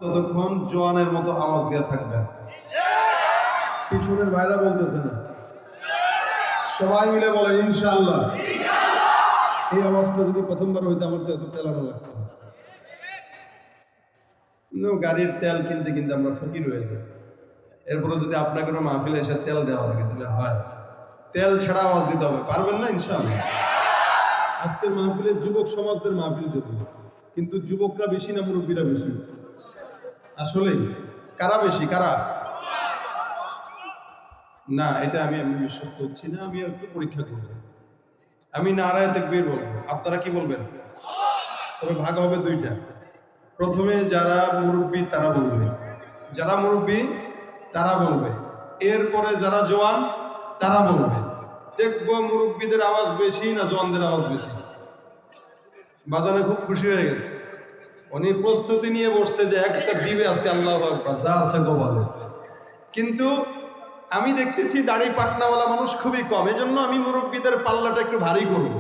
ততক্ষণ জোয়ানের মতো আওয়াজ দিয়ে থাকবেন। পিছনের ভাইরা বলতেছে না, সবাই মিলে বলেন ইনশাআল্লাহ। এই আওয়াজটা যদি প্রথমবার হইতো আমার তো এত তেলানো লাগতো না। গাড়ির তেল কিনতে কিনতে আমরা ফকির হয়ে যাই। এরপরে যদি আপনার কোনো মাহফিলে এসে তেল দেওয়া লাগে তাহলে হয়, তেল ছাড়া আওয়াজ দিতে হবে, পারবেন না ইনশাআল্লাহ। আজকের মাহফিলে যুবক সমাজদের মাহফিল যদি, কিন্তু যুবকরা বেশি না মুরব্বীরা বেশি? আসলে কারা বেশি, কারা? না, এটা আমি বিশ্বস্ত হচ্ছি না। আমি একটু পরীক্ষা করব। আমি নারায়ে তাকবীর বলবো, আপনারা কি বলবেন? তবে ভাগ হবে দুইটা। প্রথমে যারা মুরব্বী তারা বলবে, যারা মুরব্বী তারা বলবে, এরপরে যারা জওয়ান তারা বলবে। দেখবো মুরব্বীদের আওয়াজ বেশি না জওয়ানদের আওয়াজ বেশি। বাজানে খুব খুশি হয়ে গেছে, উনি প্রস্তুতি নিয়ে বসছে যে একটা দিবে আজকে, আল্লাহু আকবার, যা আছে গো বলে। কিন্তু আমি দেখতেছি দাড়ি পাকনাওয়ালা মানুষ খুবই কম, এজন্য আমি মুরব্বীদের পাল্লাটা একটু ভারী করব।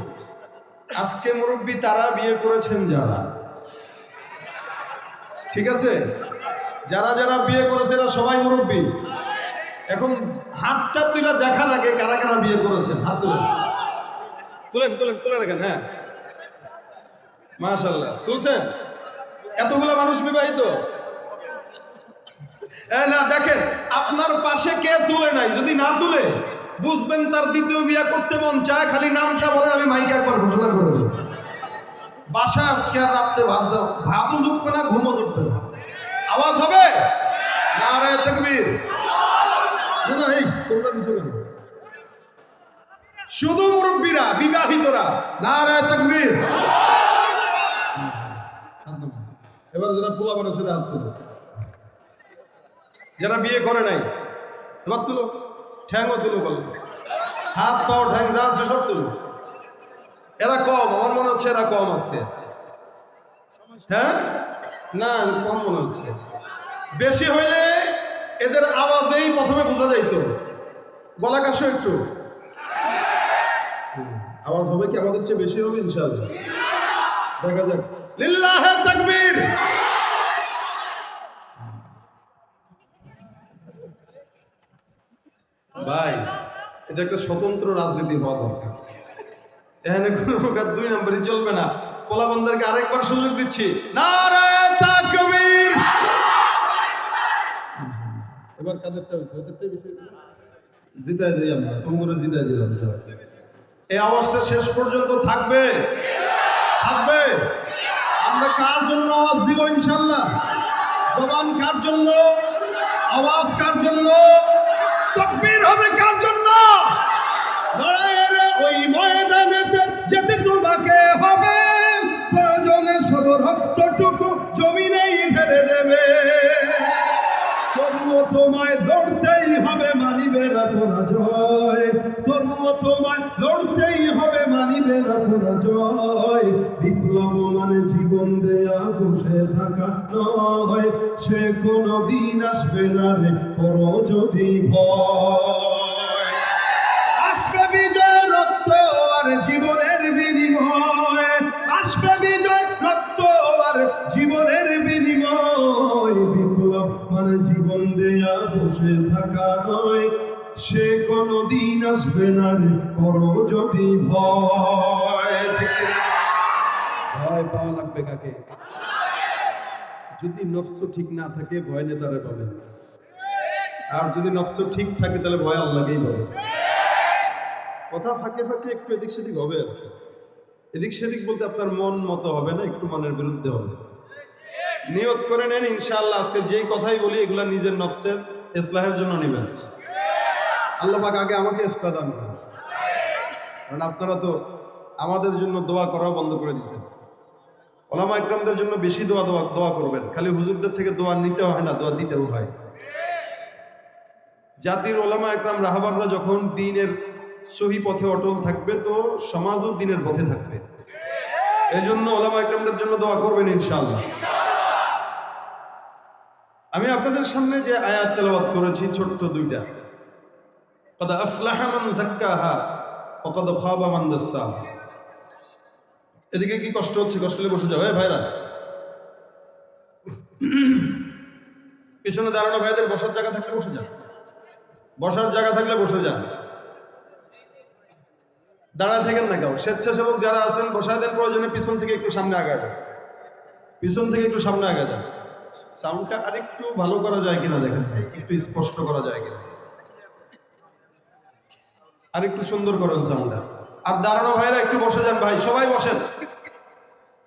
আজকে মুরব্বী তারা বিয়ে করেছেন যারা, ঠিক আছে, যারা যারা বিয়ে করেছে এরা সবাই মুরব্বী। এখন হাতটা তুলে দেখা লাগে কারা কারা বিয়ে করেছেন, হাত তুলেন, তুলেন তুলেন তুলে রাখেন। হ্যাঁ, মাশাআল্লাহ, তুলছেন। এতগুলো মানুষ বিবাহিত? না, দেখেন আপনার পাশে কে তুলে নাই, যদি না তুলে বুঝবেন তার দ্বিতীয় বিয়ে করতে মন চায়। খালি নামটা বলে আমি মাইকে একবার ঘোষণা করে দেব। বাসা আজকে আর রাত্রে ভাতও জুটবে না, ঘুমও জুটবে না। আওয়াজ হবে নারায়ে তাকবীর। না, এই তোমরা দিছো কেন? শুধু মুরব্বীরা, বিবাহিতরা নারায়ে তাকবীর। এবার যারা পোলা বানাচ্ছে হাত তুলো, যারা বিয়ে করে নাই এবার তুলো, ঠ্যাংও তুলো, বলো, হাত পাও ঠ্যাং যা আছে সব তুলো। এরা কম, আমার মনে হচ্ছে এরা কম আজকে। হ্যাঁ, না কম মনে হচ্ছে। বেশি হইলে এদের আওয়াজেই প্রথমে বোঝা যাইতো। গলা কাশো একটু, আওয়াজ হবে কি আমাদের চেয়ে বেশি হবে ইনশাআল্লাহ। দেখা যাক। লিল্লাহে তাকবীর। ভাই, এটা একটা স্বতন্ত্র রাজনীতি হওয়া দরকার। এখানে কোনো প্রকার দুই নম্বরই চলবে না। পোলাবন্ধেরকে আরেকবার সুযোগ দিচ্ছি, নারায়ে তাকবীর। এবার কাদেরটা হয়েছে, ওদেরটাই বেশি জিতাই দিই আমরা, তোমরা জিতাই দিলাম। এই আওয়াজটা শেষ পর্যন্ত থাকবে, থাকবে। আমরা কার জন্য আওয়াজ দিব ইনশাআল্লাহ? জবান কার জন্য, আওয়াজ কার জন্য, তাকবীর হবে কার জন্য? লড়াইয়ের ওই ময়দানেতে যেতে তোমাকে হবে, প্রয়োজনে সব রক্তটুকু জমিনেই ফেলে দেবে। তবুও তোমায় লড়তেই হবে, মানিবে না পরাজয়। তবুও তোমায় লড়তেই হবে, মানিবে না পরাজয়। বিপ্লব মানে জীবন দেয়া বসে থাকা নয়, সে কোনদিন আসবে না রে করো যদি ভয়। আসবে বিজয় রক্ত আর জীবনের বিনিময়, আসবে বিজয় রক্ত আর জীবনের বিনিময়। বিপ্লব মানে জীবন দেয়া বসে থাকা নয়, সে কোনদিন আসবে না রে করো যদি ভয়। ভয় পাওয়া লাগবে কাকে? যদি নফস ঠিক না থাকে ভয় নেতারে পাবে, আর যদি নফস ঠিক থাকে তাহলে ভয় আল্লাহকেই পাবে। কথা ফাঁকে ফাঁকে একটু এদিক সেদিক হবে। এদিক সেদিক বলতে আপনার মন মতো হবে না, একটু মনের বিরুদ্ধে হবে। নিয়ত করে নেন ইনশাআল্লাহ আজকে যেই কথাই বলি এগুলা নিজের নফসের ইসলাহের জন্য নেবেন। আল্লাহ পাক আগে আমাকে ইসলাহ দান করেন, কারণ আপনারা তো আমাদের জন্য দোয়া করাও বন্ধ করে দিয়েছেন। ওলামা ইকরামদের জন্য বেশি দোয়া করবেন। খালি হুজুরদের থেকে দোয়া নিতে হয় না, দোয়া দিতেও হয়। জাতির ওলামা ইকরাম রাহবাররা যখন দ্বীনের সহি পথে অটল থাকবে তো সমাজও দ্বীনের পথে থাকবে। এই জন্য ওলামা ইকরামদের জন্য দোয়া করবেন ইনশাআল্লাহ। আমি আপনাদের সামনে যে আয়াত তেলাওয়াত করেছি ছোট্ট দুইটা, ক্বাদ আফলাহা মান যাক্কাহা ওয়া ক্বাদ খাবা মান দাসসাহা। এদিকে কি কষ্ট হচ্ছে? কষ্ট হলে বসে যাও। ভাইরা, পিছনে দাঁড়ানো ভাইদের বসার জায়গা থাকলে বসে যান, বসার জায়গা থাকলে বসে যান, দাঁড়ায় থাকেন না কেউ। স্বেচ্ছাসেবক যারা আছেন বসায় দেন, প্রয়োজনে পিছন থেকে একটু সামনে আগায় যান, পিছন থেকে একটু সামনে আগায় যান। সাউন্ডটা আরেকটু ভালো করা যায় কিনা দেখেন ভাই, একটু স্পষ্ট করা যায় কিনা, আর একটু সুন্দর করেন সাউন্ডটা। আর দাঁড়ানো ভাইরা একটু বসে যান ভাই, সবাই বসেন,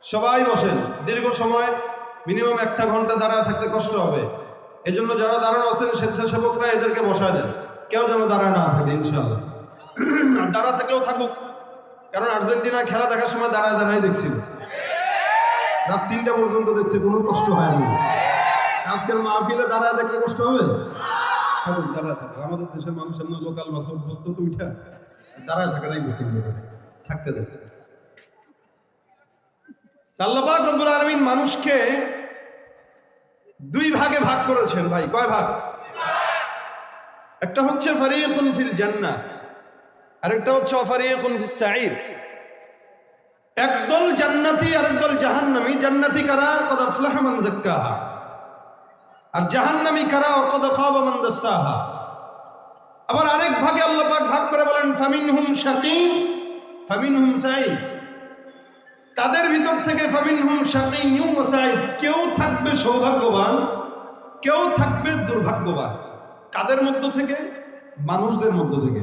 সবাই বসেন। দীর্ঘ সময় মিনিমাম 1 ঘন্টা দাঁড়ায় থাকতে কষ্ট হবে, এজন্য যারা দাঁড়ানো আছেন স্বেচ্ছাসেবকরা এদেরকে বসায় দেন, কেউ যেন দাঁড়ায় না থাকে ইনশাআল্লাহ। আর দাঁড়া থাকলেও থাকুক, কারণ আর্জেন্টিনা খেলা দেখার সময় দাঁড়ায় দাঁড়ায় দেখছি, রাত 3টা পর্যন্ত দেখছি, কোনো কষ্ট হয়নি। আজকের মাহফিলে দাঁড়ায় দেখলে কষ্ট হবে? থাকুক, দাঁড়ায় থাকুক। আমাদের দেশের মানুষ এমন লোকাল মাছ অভ্যস্ত, তো উঠা দাঁড়ায় থাকাটাই বেশি থাকতে দেখে। আল্লাহ পাক রব্বুল আলামিন মানুষকে 2 ভাগে ভাগ করেছেন ভাই। কয় ভাগ? একটা হচ্ছে ফারিকুন ফিল জান্নাহ, আরেকটা হচ্ছে ফারিকুন ফিস সাঈর। একদল জান্নাতি আর একদল জাহান্নামী। জান্নাতি কারা? কদ আফলাহা মান যাক্কাহা। আর জাহান্নামী কারা? কদ খাবা মান দাসাহা। আবার আরেক ভাগে আল্লাহ পাক ভাগ করে বলেন ফামিনহুম শাকী ফামিনহুম সাঈদ। তাদের ভিতর থেকে ফামিনহুম শাকিয়্যুন ওয়া সাঈদ, কেউ থাকবে সৌভাগ্যবান, কেউ থাকবে দুর্ভাগ্যবান। কাদের মধ্য থেকে? মানুষদের মধ্য থেকে।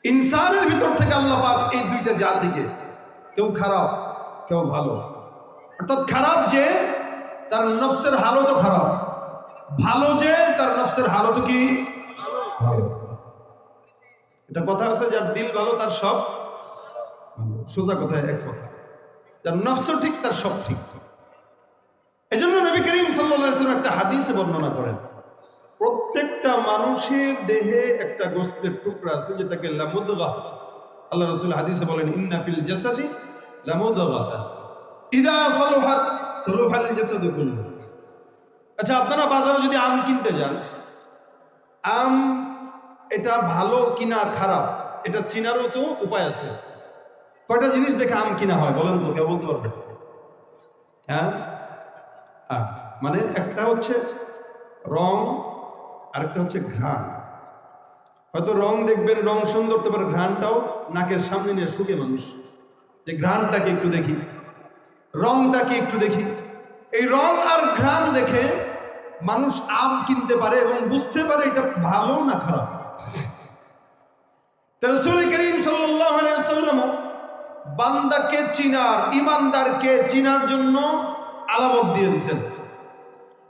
ইনসানের ভিতর থেকে আল্লাহ পাক এই 2টা জাতিকে, কেউ খারাপ কেউ ভালো। অর্থাৎ খারাপ যে তার নফসের হালতও খারাপ, ভালো যে তার নফসের হালতও কি ভালো। এটা কথা আছে, যার দিল ভালো তার সব ভালো। সোজা কথায় এক কথা, যার নফসও ঠিক তার সব ঠিক। এজন্য নবী করিম সাল্লাল্লাহু আলাইহি ওয়াসাল্লাম একটা হাদিসে বর্ণনা করেন, প্রত্যেকটা মানুষের দেহে একটা গোশতের টুকরা আছে যেটাকে লামুদগাহ। আল্লাহ রাসূল হাদিসে বলেন ইন্না ফিল জাসাদি লামুদগাতান ইযা সালুহাত সালুহাল জাসাদু কুল্লু। আচ্ছা, আপনারা বাজারে যদি আম কিনতে যান, আম এটা ভালো কিনা খারাপ এটা চিনারও তো উপায় আছে। কয়টা জিনিস দেখে আম কিনা হয় বলেন তো, কেউ বলতে পারবে? হ্যাঁ, মানে একটা হচ্ছে রং, আরেকটা হচ্ছে ঘ্রাণ। হয়তো রং দেখবেন, রং সুন্দর, তো পারে ঘ্রাণটাও নাকের সামনে নিয়ে শুকে মানুষ, যে ঘ্রাণটাকে একটু দেখি, রংটাকে একটু দেখি। এই রং আর ঘ্রাণ দেখে মানুষ আম কিনতে পারে এবং বুঝতে পারে এটা ভালো না খারাপ। রাসূল করিম সাল্লাল্লাহু আলাইহি ওয়াসাল্লাম বান্দাকে চিনার, ইমানদারকে চিনার জন্য আলামত দিয়ে দিয়েছেন।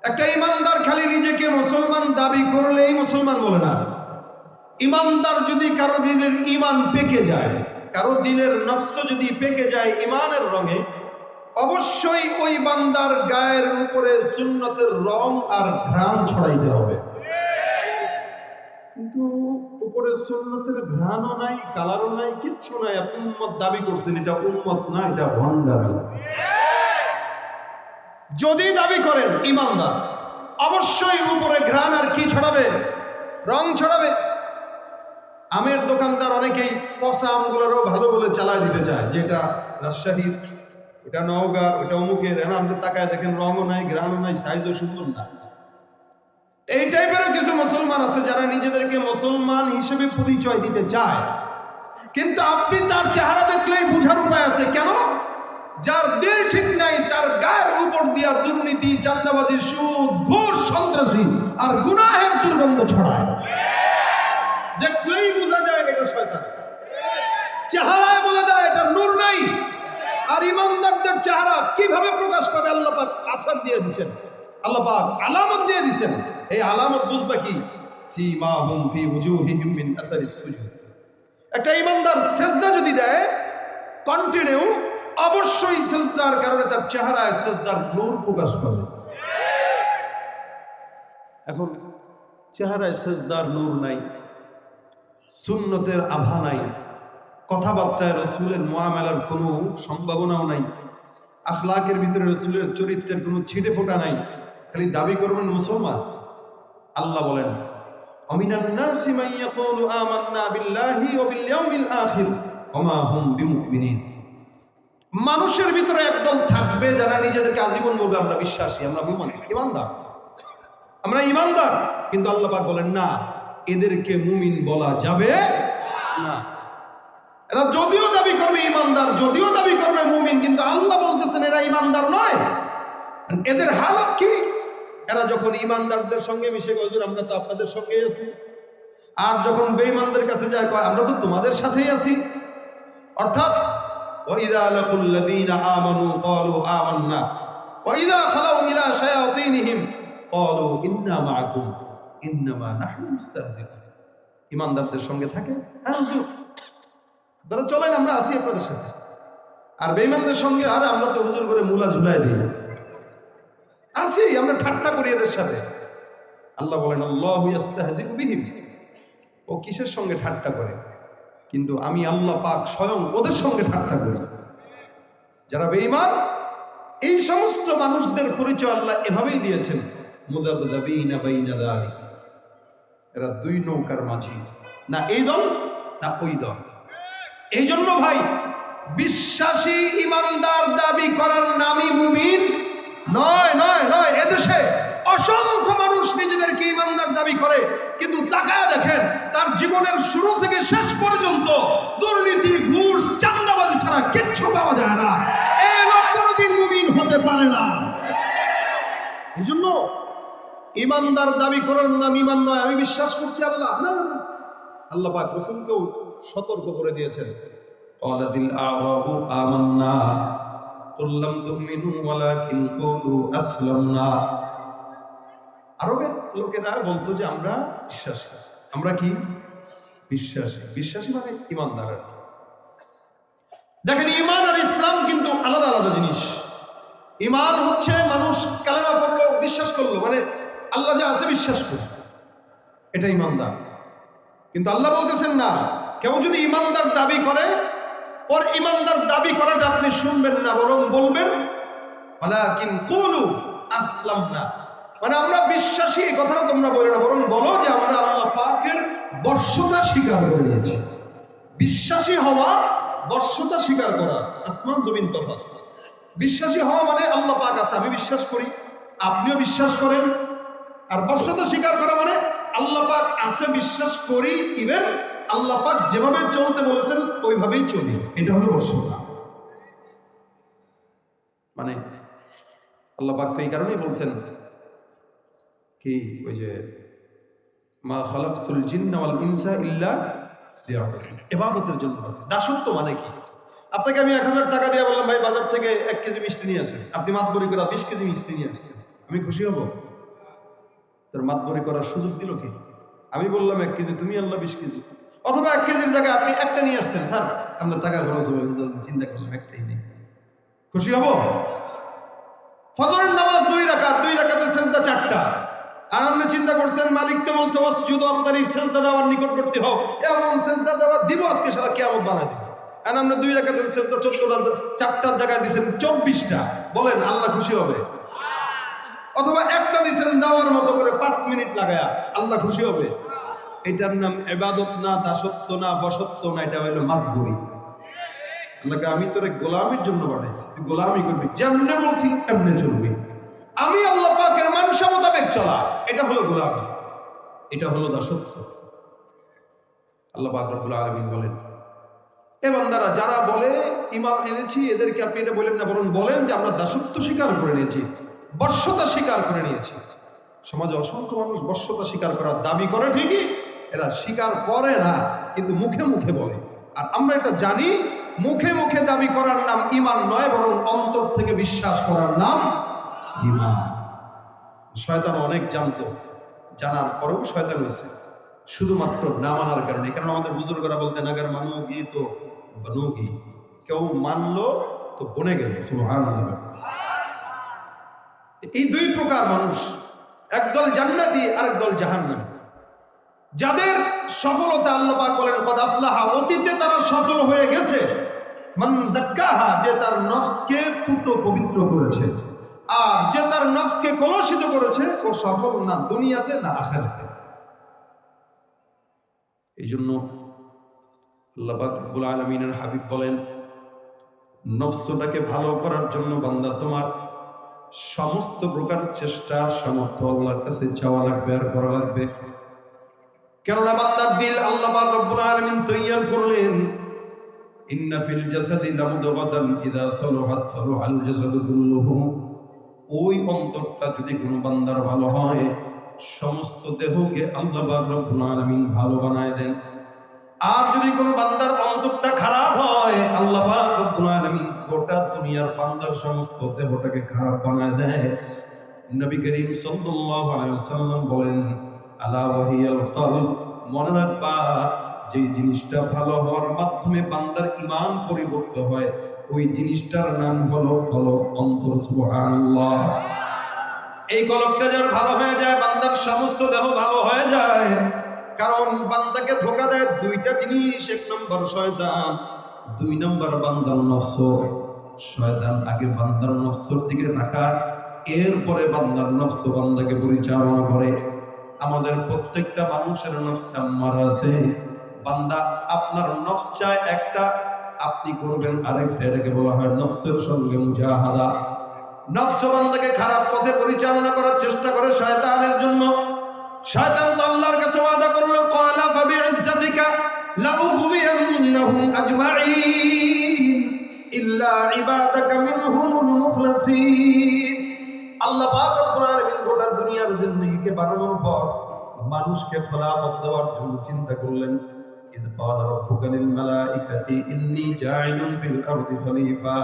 একটা ইমানদার খালি নিজেকে মুসলমান দাবি করলেই মুসলমান বলে না। ইমানদার যদি কারো দিলের ইমান পেকে যায়, কারো দিলের নফস যদি পেকে যায় ইমানের রঙে, অবশ্যই ওই বান্দার গায়ের উপরে সুন্নতের রং আর ঘ্রাণ ছড়াইতে হবে। কিন্তু উপরে সুন্নতের ঘ্রাণও নাই, কালারও নাই, কিচ্ছু নাই, আপনি উম্মত দাবি করছেন, এটা উম্মত না, এটা ভণ্ডামি। যদি দাবি করেন ইমানদার, অবশ্যই উপরে ঘ্রাণ আর কি ছড়াবে? রং ছড়াবে। আমের দোকানদার অনেকেই পচা আমগুলোরও ভালো বলে চালায় দিতে চায়, যে এটা রাজশাহীর, এটা নওগাঁ, এটা অমুকের। আমরা তাকায় দেখেন রঙও নাই, ঘ্রাণও নাই, সাইজও সুন্দর না। এই টাইপেরও কিছু মুসলমান আছে যারা নিজেদেরকে মুসলমান হিসেবে পরিচয় দিতে চায়, কিন্তু আপনি তার চেহারা দেখলেই বুঝার উপায় আছে। কেন? যার দিল ঠিক নাই তার গায়ের উপর দিয়া দুর্নীতি, চাঁদাবাজি, সুদ, ঘুষ, সন্ত্রাসী আর গুনাহের দুর্গন্ধ ছড়ায়। দেখলেই বোঝা যায় এটা শয়তান। চেহারায় বলে দেয় এটা নূর নাই। আর ইমানদারদের চেহারা কিভাবে প্রকাশ পাবে? আল্লাহ পাক আসার দিয়ে দিয়েছেন, আল্লাহ পাক আলামত দিয়ে দিয়েছেন। এই আলামত বুঝবা কি? সীমাহুম ফি উজুহিহিম মিন আথারিস সুজুদ। একটা ইমানদার সিজদা যদি দেয় কন্টিনিউ, অবশ্যই সিজদার কারণে তার চেহারায় সিজদার নূর প্রকাশ পাবে। এখন চেহারায় সিজদার নূর নাই, সুন্নতের আভা নাই, কথাবার্তায় রাসূলের মুআমালার কোনো সম্ভাবনাও নাই, আখলাকের ভিতরে রাসূলের চরিত্রের কোনো ছিটে ফোঁটা নাই, খালি দাবি করবেন মুসলমান। আল্লাহ বলেন আমিনান নাসি মান ইয়াকুলু আমান্না বিল্লাহি ওয়া বিল ইয়াউমিল আখির ওয়া মা হুম বিমুমিনিন। মানুষের ভিতরে একদল থাকবে যারা নিজেদেরকে আজীবন বলবে আমরা বিশ্বাসী, আমরা মুমিন, ইমানদার, আমরা ইমানদার, কিন্তু আল্লাহ পাক বলেন না, এদেরকে মুমিন বলা যাবে না। এরা যদিও দাবি করবে ইমানদার, যদিও দাবি করবে মুমিন, কিন্তু আল্লাহ বলতেছেন এরা ইমানদার নয়। এদের হালত কি? এরা যখন ইমানদারদের সঙ্গে মিশে হুজুর আমরা তো আপনাদের সঙ্গেই আছি, আর যখন বেঈমানদের কাছে যায় কয় আমরা তো তোমাদের সাথেই আছি। অর্থাৎ ওয়াইদা লাকুল্লাযীনা আমানু ক্বালু আমান্না ওয়াইদা খালাউ ইলা শায়াতিনহিম ক্বালু ইন্না মাআকুম ইন্নামা নাহনু মুস্তাহজিউন। ইমানদারদের সঙ্গে থাকে, হ্যাঁ হুজুর আপনারা চলেন আমরা আছি আপনাদের সাথে। আর বেঈমানদের সঙ্গে আরে আমরা তো হুজুর করে মুলা ঝুলাই দিই, আছি আমরা ঠাট্টা করি এদের সাথে। আল্লাহ বলেন আল্লাহু ইস্তাহজিউ বিহিম, ও কিসের সঙ্গে ঠাট্টা করে? কিন্তু আমি আল্লাহ পাক স্বয়ং ওদের সঙ্গে ঠাট্টা করি। যারা বেঈমান, এই সমস্ত মানুষদের পরিচয় আল্লাহ এভাবেই দিয়েছেন, মুদাবদাবিনা বাইনা যালিক, এরা দুই নৌকার মাঝি, না এই দল না ওই দল। এই জন্য ভাই, বিশ্বাসী ইমানদার দাবি করার নামই মুমিন নয়, নয়, নয়। এদেশে অসংখ্য মানুষ নিজেদেরকে ইমানদার দাবি করে, কিন্তু তাকায় দেখেন তার জীবনের শুরু থেকে শেষ পর্যন্ত দুর্নীতি, ঘুষ, চাঁদাবাজি ছাড়া কিচ্ছু পাওয়া যায় না। এই লোক কোনোদিন মুমিন হতে পারে না। এই জন্য ইমানদার দাবি করার নাম ইমান নয়। আমি বিশ্বাস করছি আল্লাহ, না, আল্লাহ পাক রাসূলকেও সতর্ক করে দিয়েছেন, ক্বালাতিল আ'রাবু আমান্না কুল লাম তু'মিনু ওয়ালাকিন কুলু আসলামনা। আরবের লোকেরা বলতো যে আমরা বিশ্বাসী। আমরা কি? বিশ্বাসী। বিশ্বাসী মানে ইমানদার। দেখেন, ঈমান আর ইসলাম কিন্তু আলাদা আলাদা জিনিস। ঈমান হচ্ছে মানুষ কালেমা পড়লো, বিশ্বাস করলো, মানে আল্লাহ যে আছে বিশ্বাস করলো, এটা ইমানদার। কিন্তু আল্লাহ বলতেছেন না, কেউ যদি ইমানদার দাবি করে, ওর ইমানদার দাবি করাটা আপনি শুনবেন না, বরং বলবেন ওয়ালাকিন কুলু আসলামনা, মানে আমরা বিশ্বাসী। এই কথাটা তোমরা বলে না, বরং বলো যে আমরা আল্লাহ পাকের বর্ষতা স্বীকার করে নিয়েছি। বিশ্বাসী হওয়া, বর্ষতা স্বীকার করা, আসমান জমিন তফাৎ। বিশ্বাসী হওয়া মানে আল্লাহ পাক আছে, আমি বিশ্বাস করি, আপনিও বিশ্বাস করেন। আর বর্ষতা স্বীকার করা মানে আল্লাহ পাক আছে বিশ্বাস করি, ইভেন আল্লাহ পাক যেভাবে চলতে বলেছেন ওইভাবেই চলি। এটা হলো বর্ষতা। মানে আল্লাহ পাক তো এই কারণেই বলছেন কি, ওই যে মা খালাকতুল জিন্না ওয়াল ইনসা ইল্লা লিয়াবুদুন, ইবাদতের জন্য। দাসত্ব মানে কি? আপনাকে আমি 1000 টাকা দিয়ে বললাম ভাই বাজার থেকে 1 কেজি মিষ্টি নিয়ে আসেন, আপনি মাতবরি করে 20 কেজি মিষ্টি নিয়ে আসছেন, আমি খুশি হব? তোর মাতবরি করার সুযোগ দিল কি? আমি বললাম 1 কেজি, তুমি আনলা 20 কেজি। অথবা 1 কেজির জায়গায় আপনি একটা নিয়ে আসছেন, স্যার আপনার টাকা খরচ হবে, চিন্তা করলাম একটাই নেই, খুশি হব? ফজরের নামাজ 2 রাকাত, 2 রাকাতে সেজদা 4টা, আর আপনি চিন্তা করছেন মালিক তো বলছে ওয়াসজুদু ওয়াকতারিব, সেজদা দেওয়ার নিকটবর্তী হও, এমন সেজদা দেওয়া দিব আজকে সারা কিয়ামত বানাই দিব। আর আপনি 2 রাকাতে সেজদা 14টা, 4টার জায়গায় দিবেন 24টা, বলেন আল্লাহ খুশি হবে? অথবা একটা দিবেন দেওয়ার মতো করে 5 মিনিট লাগায়া, আল্লাহ খুশি হবে? এটার নাম ইবাদত না, দাসত্ব না, বশত্ব না, এটা হলো মাতবরি। আল্লাহকে আমি তোরে গোলামির জন্য বানাইছি, তুই গোলামি করবি, যেমনে বলছি তেমনে চলবি, আমি আল্লাহ পাকের মানসা মোতাবেক চলা, এটা হলো গোলামি, এটা হলো দাসত্ব। আল্লাহ পাক রব্বুল আলামিন বলেন, এ বান্দারা যারা বলে ঈমান এনেছি, এদেরকে আপনি এটা বলেন না, বরং বলেন যে আমরা দাসত্ব স্বীকার করে নিয়েছি, বর্ষতা স্বীকার করে নিয়েছি। সমাজে অসংখ্য মানুষ বর্ষতা স্বীকার করার দাবি করে, ঠিকই এরা স্বীকার করে না, কিন্তু মুখে মুখে বলে। আর আমরা এটা জানি, মুখে মুখে দাবি করার নাম ঈমান নয়, বরং অন্তর থেকে বিশ্বাস করার নাম ঈমান। শয়তান অনেক জানতো, জানার পরেও শয়তান হয়েছে শুধুমাত্র না মানার কারণে। কারণ আমাদের বুজুর্গরা বলতেন আগার মানোগি তো বনোগি, কেউ মানলো তো বনে গেল। সুবহানাল্লাহ। এই 2 প্রকার মানুষ, একদল জান্নাতি আর একদল জাহান্নামী। যাদের সফলতা আল্লাহ পাক বলেন কদ আফলাহা, অতীতে তারা সফল হয়ে গেছে। মান যাক্কাহা, যে তার নফসকে পুত পবিত্র করেছে। আর যে তার নফসকে কলুষিত করেছে, ও সফল না দুনিয়াতে না আখিরাতে। এই জন্য আল্লাহ পাক রব্বুল আলামিনের হাবিব বলেন, নফসটাকে ভালো করার জন্য বান্দা তোমার সমস্ত প্রকার চেষ্টা সামর্থ্য আল্লাহর কাছে চাওয়া লাগবে আর করা লাগবে। কেননা বান্দার দিল আল্লাহ পাক রব্বুল আলামিন তৈয়ার করলেন, ইন্না ফিল জাসাদি লামুদগাতান ইযা সালাহাত সালাহাল জাসাদু কুল্লুহু। ওই অন্তরটা যদি কোনো বান্দার ভালো হয়, সমস্ত দেহকে আল্লাহ পাক রব্বুল আলামিন ভালো বানায় দেন। আর যদি কোনো বান্দার অন্তরটা খারাপ হয়, আল্লাহ পাক রব্বুল আলামিন গোটা দুনিয়ার বান্দার সমস্ত দেহটাকে খারাপ বানায় দেয়। নবী করিম সাল্লাল্লাহু আলাইহি ওয়াসাল্লাম বলেন, আলা ওয়াহিয়াল কলব, মনে রাখবা যেই জিনিসটা ভালো হওয়ার মাধ্যমে বান্দার ঈমান পরিবর্তন হয়, ওই জিনিসটার নাম হলো কলব, অন্তর। সুবহানাল্লাহ। এই কলবটা যার ভালো হয়ে যায়, বান্দার সমস্ত দেহ ভালো হয়ে যায়। কারণ বান্দাকে ধোঁকা দেয় দুইটা জিনিস, এক নম্বর শয়তান, দুই নম্বর বান্দার নফস। শয়তান আগে বান্দার নফসের দিকে তাকায়, এরপরে বান্দার নফস বান্দাকে পরিচালনা করে। আমাদের প্রত্যেকটা মানুষের নফস আম্মারা আছে। বান্দা আপনার নফস চায় একটা, আপনি করবেন আরেকটা। এটাকে বলা হয় নফসের সঙ্গে মুজাহাদা। নফস বান্দাকে খারাপ পথে পরিচালনা করার চেষ্টা করে শয়তানের জন্য। শয়তান তো আল্লাহর কাছে ওয়াদা করলো, ক্বালা ফাবিইজ্জাতিকা লাউগবিয়ান্নাহুম আজমাঈন ইল্লা ইবাদাকা মিনহুমুল মুখলাসিন। আল্লাহ পাক রব্বুল আলামিন গোটা দুনিয়ার জিন্দেগিকে বানানোর পর মানুষকে খলাফত দেওয়ার জন্য চিন্তা করলেন। ইয ক্বালা রাব্বুকা লিল মালাইকাতি ইন্নী জাইলুন ফিল আরদি খলিফা।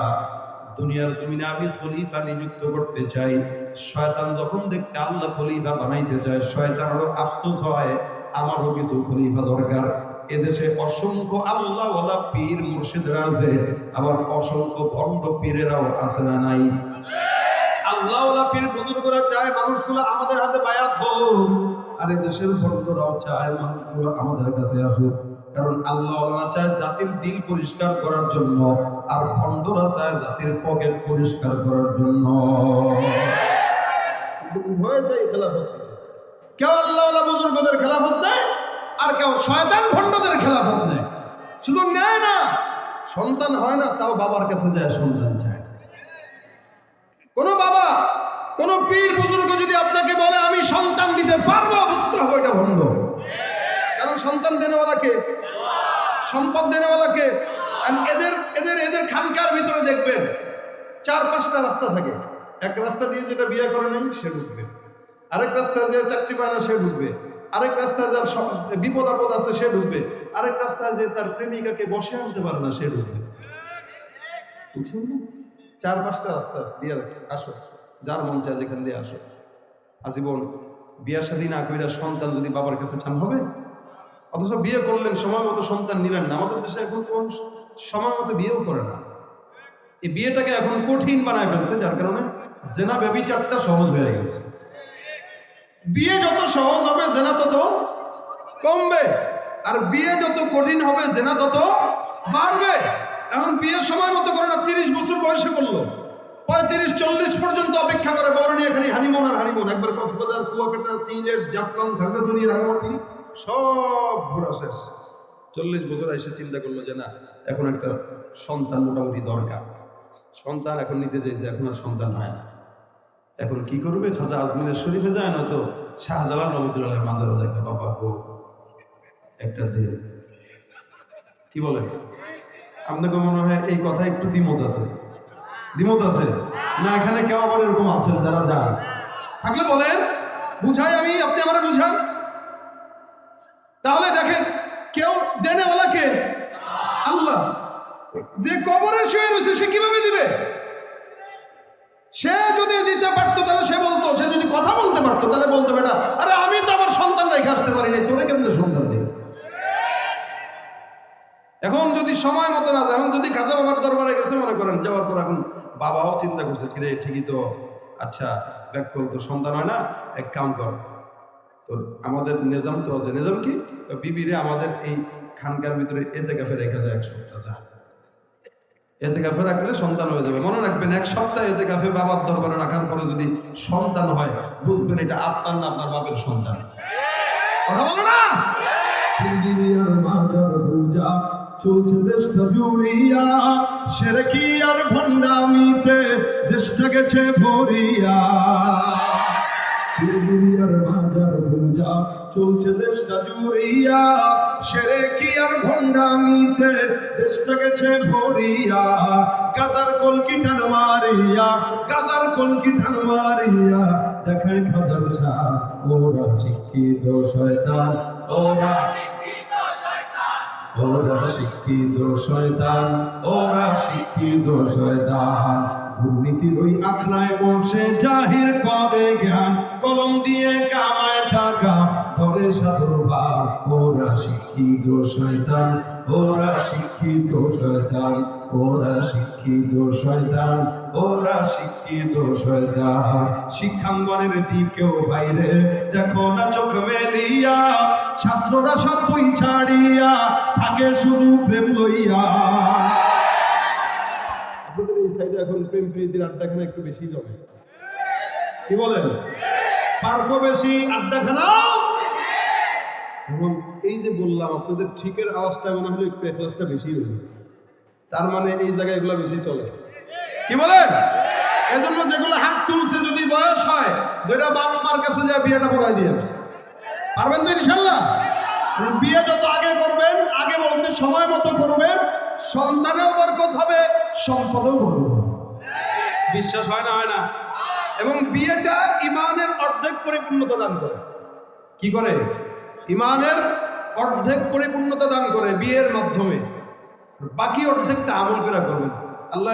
দুনিয়ার জমিনে আমি খলিফা নিযুক্ত করতে চাই। শয়তান যখন দেখছে আল্লাহ খলিফা বানাইতে চায়, শয়তানেরও আফসোস হয়, আমারও কিছু খলিফা দরকার। এদেশে অসংখ্য আল্লাহওয়ালা পীর মুর্শিদরা আছে, আবার অসংখ্য ভণ্ড পীরেরাও আছে না নাই? আল্লাহওয়ালা পীর বুজুর্গরা চায় মানুষগুলো আমাদের হাতে বায়াত হোক, আর এদেশের ভণ্ডরাও চায় মানুষগুলো আমাদের কাছে আসুক। কারণ আল্লাহওয়ালা চায় জাতির দিল পরিষ্কার করার জন্য, আর ভণ্ডরা চায় জাতির পকেট পরিষ্কার করার জন্য। উভয় চাই খেলাফত। কেউ আল্লাহওয়ালা বুজুর্গদের খেলাফত দেয়, আর কেউ শয়তান ভণ্ডদের খেলাফত দেয়। শুধু নেয় না, সন্তান হয় না, তাও বাবার কাছে যায় সন্তান চায়। কোন বাবা, কোন পীর বুজুর্গ যদি আপনাকে বলে আমি সন্তান দিতে পারবো, বুঝতে হবে এটা ভণ্ড। কারণ সন্তান দেনেওয়ালাকে, সম্পদ দেনেওয়ালাকে। এদের এদের এদের খানকার ভিতরে দেখবেন 4-5টা রাস্তা থাকে। এক রাস্তা দিয়ে যেটা বিয়ে করে নাই সে ঢুকবে, আরেক রাস্তায় যে চাকরি পায় না সে ঢুকবে, আরেক রাস্তায় যার বিপদ আপদ আছে সে ঢুকবে, আরেক রাস্তায় যে তার প্রেমিকাকে বসে আনতে পারে না সে ঢুকবে। বুঝছেন না? 4-5টা রাস্তা দিয়ে রাখছে, আসো যার মন চায় যেখান দিয়ে আসো। আজীবন বিয়ার শাদী না কইরা সন্তান যদি বাবার কাছে চান হবে? অথচ বিয়ে করলেন, সময় মতো সন্তান নিলেন না। আমাদের দেশে এখন তো সময় মতো বিয়েও করে না। এই বিয়েটাকে এখন কঠিন বানায় ফেলছে, যার কারণে জেনা ব্যভিচারটা সহজ হয়ে গেছে। বিয়ে যত সহজ হবে জেনা তত কমবে, আর বিয়ে যত কঠিন হবে জেনা তত বাড়বে। এখন বিয়ের সময় মতো করে না, 30 বছর বয়সে করলো, 35-40 পর্যন্ত অপেক্ষা করে বড় নিয়ে এখানে হানিমুন আর হানিমুন। একবার কক্সবাজার, কুয়াকাটা, সিলেট, জাফলং, খাগড়াছড়ি, রাঙামাটি সব ঘোরা শেষ। 40 বছর এসে চিন্তা করলো যে না, এখন একটা সন্তান মোটামুটি দরকার। সন্তান এখন নিতে চাইছে, এখন আর সন্তান হয় না। এখন কি করবে? খাজা আজমিরের শরীফে যায়, না তো শাহজালাল রহমতুল্লাহ মাজারে যায়। বাবা গো একটা দে, কি বলে? আপনাকে মনে হয় এই কথা একটু দ্বিমত আছে? দ্বিমত আছে না? এখানে কেউ আবার এরকম আছেন যারা যান? থাকলে বলেন, বুঝাই আমি, আপনি আমার বুঝান। তাহলে দেখেন, কেউ দেনেওয়ালা কে? আল্লাহ। যে কবরে শুয়ে রয়েছে সে কিভাবে দিবে? সে যদি দিতে পারতো তাহলে সে বলতো, সে যদি কথা বলতে পারতো তাহলে বলতো, বেটা আরে আমি তো আমার সন্তান রেখে আসতে পারি নাই, তোরে কেমনে সন্তান দিবে? এখন যদি সময় মতো না যায়, এখন যদি খাজা বাবার দরবারে গেছে মনে করেন, যাওয়ার পর এখন বাবাও চিন্তা করছে, কিরে ঠিকই তো, আচ্ছা ব্যাক কর, তো সন্তান হয় না, এক কাম কর, তো আমাদের নিজাম তো আছে। নিজাম কি? বিবিরে আমাদের এই খানকার ভিতরে এতেকাফে রেখে যায় 1 সপ্তাহ। যা এতেকাফে রাখলে সন্তান হয়ে যাবে। মনে রাখবেন, 1 সপ্তাহ এতেকাফে বাবার দরবারে রাখার পরে যদি সন্তান হয়, বুঝবেন এটা আপনার না আপনার বাপের সন্তান। কথা বলো না? পূজা চলছে দেশটা জুড়িয়া, শিরকি আর ভণ্ডামিতে দেশটা গেছে ভরিয়া। পীর মাজার পূজা চলছে দেশটা জুড়িয়া, শিরকি আর ভণ্ডামিতে দেশটা গেছে ভরিয়া। গাজার কলকি টান মারিয়া, গাজার কলকি টান মারিয়া দেখায় খাজার শাহ। ওরা শিক্ষিত শয়তান, ওরা শিক্ষিত শয়তান, ওরা শিক্ষিত শয়তান, ওরা শিক্ষিত শয়তান। দুর্নীতির ওই আখড়ায় বসে জাহির করে জ্ঞান, কলম দিয়ে কামায় টাকা ধরে সাধুবার। ওরা শিক্ষিত শয়তান, ওরা শিক্ষিত শয়তান, ওরা শিক্ষিত শয়তান, ওরা শিক্ষিত শয়তান। শিক্ষাঙ্গনের দিকেও বাইরে দেখো না চোখ মেলিয়া, ছাত্ররা সব বই ছাড়িয়া থাকে শুধু প্রেম লইয়া। আপনাদের এই সাইডে এখন প্রেম প্রীতির আড্ডাখানা একটু বেশি জমে, কি বলেন? পার্ক বেশি, আড্ডাখানাও। এবং এই যে বললাম আপনাদের ঠিকের আওয়াজটা মনে হলো একটু এখলাসটা বেশি হয়েছে, তার মানে এই জায়গায় এগুলো বেশি চলে, কি বলেন? এজন্য যেগুলো হাত তুলছে যদি বয়স হয় দুইটা বাপ মার কাছে যায় বিয়েটা পড়াই দিয়ে পারবেন তো ইনশাল্লাহ। বিয়ে যত আগে করবেন, আগে বলতে সময় মতো করবেন, সন্তানেও বরকত হবে, সম্পদেও বরকত হবে। বিশ্বাস হয় না? হয় না? এবং বিয়েটা ইমানের অর্ধেক পরিপূর্ণতা দান করে। কি করে? ইমানের অর্ধেক পরিপূর্ণতা দান করে বিয়ের মাধ্যমে, বাকি অর্ধেকটা আমল করে করবেন। আল্লাহ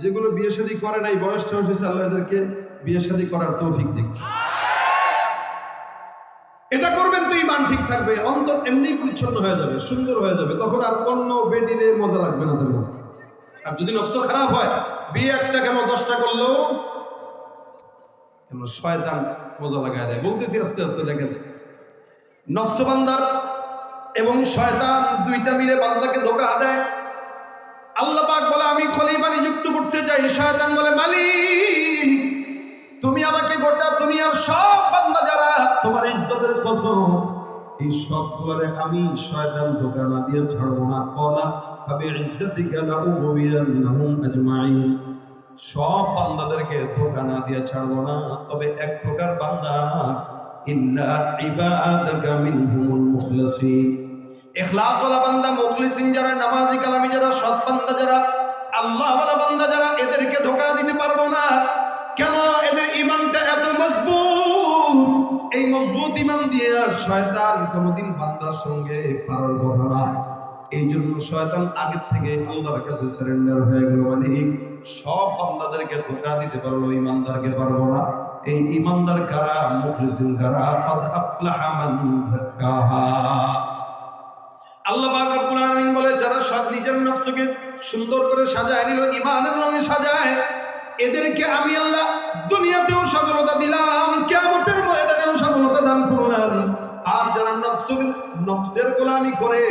যেগুলো বিয়ে শাদী করে নাই, বয়সটা হয়েছে, আল্লাহ এদেরকে বিয়ে শাদী করার তৌফিক দিক। এটা করবেন তো ইমান ঠিক থাকবে, অন্তর এমনি পরিচ্ছন্ন হয়ে যাবে, সুন্দর হয়ে যাবে, তখন আর অন্য বেডিরে মজা লাগবে না তেমন। আর যদি নফস খারাপ হয়, বিয়ে একটা কেন 10টা করলেও কেন শয়তান মজা লাগায় দেয়। বলতেছি আস্তে আস্তে দেখেন, নফস বান্দার এবং শয়তান দুইটা মিলে বান্দাকে ধোঁকা দেয়। আল্লাহ পাক বলে আমি খলিফা নিযুক্ত করতে চাই, শয়তান বলে মালিক তুমি আমাকে গোটা দুনিয়ার সব বান্দা যারা তোমার ইজ্জতের কসম, এই সবগুলোরে আমি শয়তান ধোঁকা না দিয়ে ছাড়বো না। কলা ফাবি ইজ্জতিকা লাউগবিয়ান্নাহুম আজমাইন, সব বান্দাদেরকে ধোঁকা না দিয়ে ছাড়বো না, তবে এক প্রকার বান্দা, ইল্লা ইবাদাকা মিনহুমুল মুখলাসিন, ইখলাসওয়ালা বান্দা, মুখলিসিন যারা, নামাজি কালামি যারা, সৎ বান্দা যারা, আল্লাহওয়ালা বান্দা যারা, এদেরকে ধোঁকা দিতে পারবো না। কেন? এদের ঈমানটা এত মজবুত। এই মজবুত ঈমান দিয়ে শয়তান কোনোদিন বান্দার সঙ্গে পারার কথা না। এই জন্য শয়তান আগে থেকে আল্লাহর কাছে সারেন্ডার হয়ে গেল, মানে সব বান্দাদেরকে ধোঁকা দিতে পারলো, ঈমানদারকে পারবো না। এই ঈমানদার কারা? মুখলিসিন কারা? ক্বাদ আফলাহা মান যাক্কাহা। আল্লাহ পাক রব্বুল আলামিন বলে যারা নিজের নফসকে সুন্দর করে সাজায় নিল, ঈমানের রঙে সাজায়, এদেরকে আমি আল্লাহ দুনিয়াতেও সফলতা দিলাম, কিয়ামতের ময়দানেও সফলতা দান করলাম। আর যারা নফসের গোলামি করে,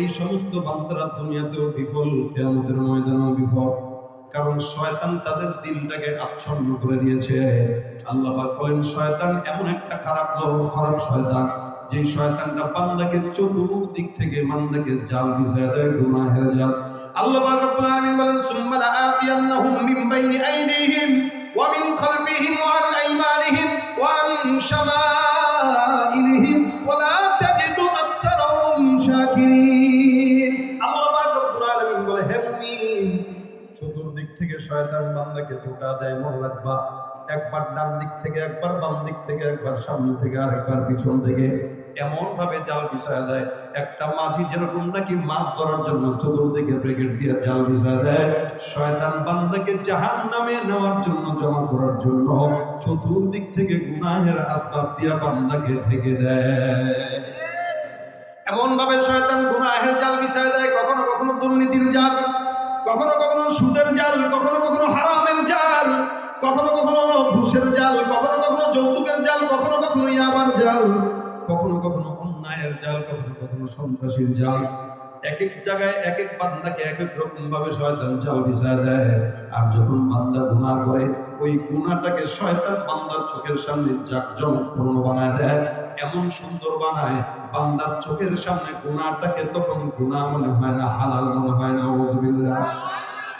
এই সমস্ত বান্দারা দুনিয়াতেও বিফল, কিয়ামতের ময়দানেও বিফল। কারণ শয়তান তাদের দিলটাকে আচ্ছন্ন করে দিয়েছে। আল্লাহ পাক বলেন শয়তান এমন একটা খারাপ লোক, খারাপ শয়তান, যে শয়তানটা বান্দাকে চতুর্দিক থেকে বান্দাকে জাল বিছায় দেয়, গুনাহের জাল। আল্লাহ পাক রব্বুল আলামিন বলেন সুম্মা লাআতিয়ান্নাহুম মিন বাইনি আইদিহিম ওয়া মিন খালফিহিম ওয়া আন আইমানিহিম ওয়া আন শামাইলিহিম ওয়া লা তাজিদু আকতারাহুম শাকিরিন। আল্লাহ পাক রব্বুল আলামিন বলে হে মুমিন, চতুর্দিক থেকে শয়তান বান্দাকে ধোঁকা দেয়, মনে রাখবা, একবার ডান দিক থেকে, একবার বাম দিক থেকে, একবার সামনে থেকে, আরেকবার পিছন থেকে, এমন ভাবে জাল বিছায়া যায়। একটা মাঝি যেরকম নাকি মাছ ধরার জন্য চতুর্দিকে ব্রিগেড দিয়ে জাল বিছায়া দেয়, শয়তান বান্দাকে জাহান্নামে নেওয়ার জন্য, জমা করার জন্য চতুর্দিক থেকে গুনাহের আসবাব দিয়া বান্দাকে ঢেকে দেয়। এমন ভাবে শয়তান গুনাহের জাল বিছায়া দেয়, কখনো কখনো দুর্নীতির জাল, কখনো কখনো সুদের জাল, কখনো কখনো হারামের জাল, কখনো কখনো ঘুষের জাল, কখনো কখনো যৌতুকের জাল, কখনো কখনো ইয়াবার জাল, কখনো কখনো অন্যায়ের জাল, কখনো কখনো সন্ত্রাসীর জাল। এক এক জায়গায় এক এক বান্দাকে এক এক রকম ভাবে শয়তান চাল বিছায় দেয়। আর যখন বান্দা গুনাহ করে ওই গুনাহটাকে শয়তান বান্দার চোখের সামনে জাঁকজমকপূর্ণ বানায় দেয়, এমন সুন্দর বানায় বান্দার চোখের সামনে গুনাহটাকে তখন গুনাহ মনে হয় না, হালাল মনে হয় না। আউযুবিল্লাহ।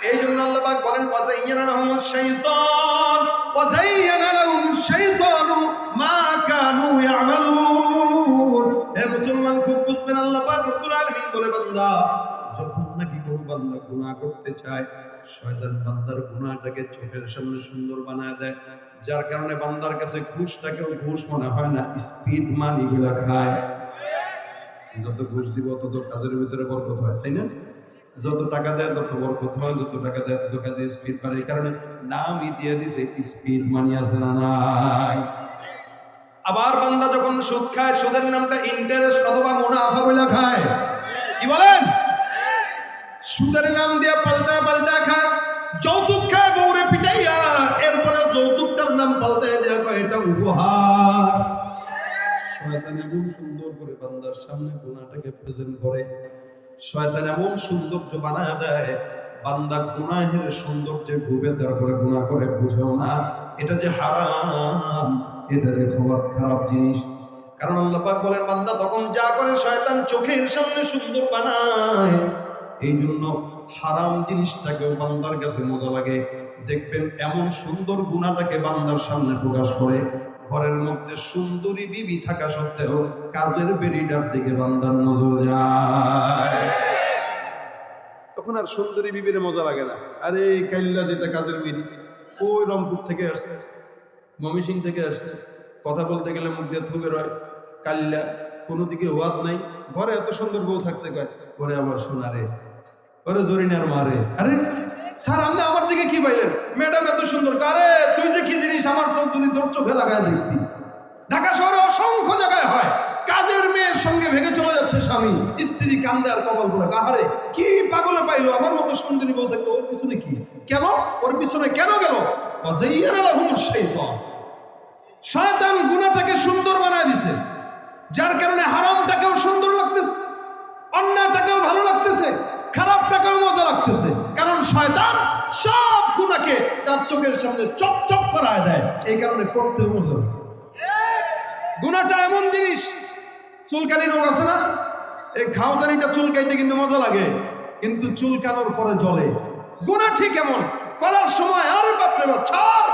এই জন্য আল্লাহ পাক বলেন ওয়াযায়্যানা লাহুমুশ শাইতানু মা কানু ইয়ামালুন। হে মুসলমান, খুব বুঝবেন, আল্লাহ পাক রব্বুল আলামিন বলে, বান্দা যখন নাকি কোন বান্দা গুনাহ করতে চায়, শয়তান বান্দার গুনাহটাকে চোখের সামনে সুন্দর বানায় দেয়, যার কারণে বান্দার কাছে ঘুষটাকেও ঘুষ মনে হয় না, স্পিড মানি গুলা খায়। যত ঘুষ দিব তত কাজের ভিতরে বরকত হয়, তাই না? যত টাকা দেয় তত বরকত হয়, যত টাকা দেয় তত কাজে স্পিড বাড়ে। এই কারণে নামই দিয়ে দিছে স্পিড মানি, আছে না নাই? আবার বান্দা যখন সুদ খায়, সুদের নামটা ইন্টারেস্ট অথবা মুনাফা বলে খায়। কি বলেন? সুদের নাম দিয়ে পাল্টা পাল্টা খায়। যৌতুক খায় বউরে পিটাইয়া, এরপরে যৌতুকটার নাম পাল্টাই দেয়া কয় এটা উপহার। শয়তান এমন সুন্দর করে বান্দার সামনে গুনাহটাকে প্রেজেন্ট করে, শয়তান এমন সৌন্দর্য বানায় দেয়, বান্দা গুনাহের সৌন্দর্যে ডুবে তারপরে গুনাহ করে, বুঝেও না এটা যে হারাম, এটা যে খারাপ জিনিস। কারণ আল্লাহ পাক বলেন, বান্দা তখন যা করে শয়তান চোখের সামনে সুন্দর বানায়। এই জন্য হারাম জিনিসটাকেও বান্দার কাছে মজা লাগে। দেখবেন এমন সুন্দর গুনাহটাকে বান্দার সামনে প্রকাশ করে, ঘরের মধ্যে সুন্দরী বিবি থাকা সত্ত্বেও কাজের বেড়িটার দিকে বান্দার নজর যায়। তখন আর সুন্দরী বিবির মজা লাগে না। আরে কাইল্লা যেটা কাজের মেয়ে, ওই রংপুর থেকে আসছে, ময়মনসিং থেকে আসছে, কথা বলতে গেলে মুখ দিয়ে থুবে রয়, কাল্লা, কোনো দিকে ওয়াদ নাই, ঘরে এত সুন্দর বউ থাকতে কয়, পরে আবার শোনা রে, ওরে জরিনার মারে। আরে স্যার, আপনি আমার দিকে কি পাইলেন? ম্যাডাম এত সুন্দর। আরে তুই যে কি জিনিস, আমার চোখ যদি তোর চোখে লাগায় দেখবি। ঢাকা শহরে অসংখ্য জায়গায় হয়, কাজের মেয়ের সঙ্গে ভেঙে চলে যাচ্ছে স্বামী, স্ত্রী কান্দে আর কপাল পোড়া। আহারে কি পাগলে পাইলো, আমার মতো সুন্দরী বউ থাকতো, ওর পিছনে কি? কেন ওর পিছনে কেন গেল? শয়তান গুনাহটাকে সুন্দর বানায় দিছে, যার কারণে হারামটাকেও সুন্দর লাগতেছে, অন্যায়টাকেও ভালো লাগতেছে, খারাপটাকেও মজা লাগতেছে। কারণ শয়তান সব গুনাহকে তার চোখের সামনে চকচক করায় দেয়, এই কারণে করতেও মজা লাগে। গুনাহটা এমন জিনিস, চুলকানি রোগ আছে না, এই ঘাওজানিটা চুলকাইতে কিন্তু মজা লাগে, কিন্তু চুলকানোর পরে জ্বলে। গুনাহ ঠিক এমন, করার সময় আরে বাপরে বাপ ছাড়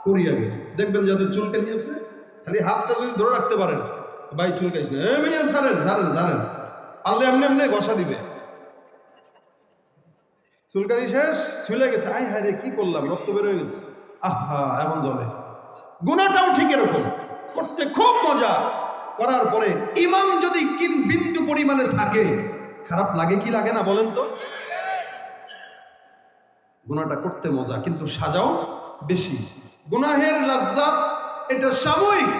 করি আগে। দেখবেন যাদের চুলকানি আছে, খালি হাতটা যদি ধরে রাখতে পারেন, ভাই চুলকাইস না, ছাড়েন ছাড়েন ছাড়েন, আল্লাহ এমনি এমনি ঘষা দিবে। চুলকানি শেষ, ছুলে গেছে, আয় হায় রে কি করলাম, রক্ত বের হয়ে গেছে, আহা এখন জ্বলে। গুনাহটাও ঠিক এরকম, করতে খুব মজা, করার পরে ইমান যদি বিন্দু পরিমাণে থাকে, খারাপ লাগে কি লাগে না বলেন তো? গুনাহটা করতে মজা, কিন্তু সাজাও বেশি। গুনাহের লাজ্জাত এটা সাময়িক,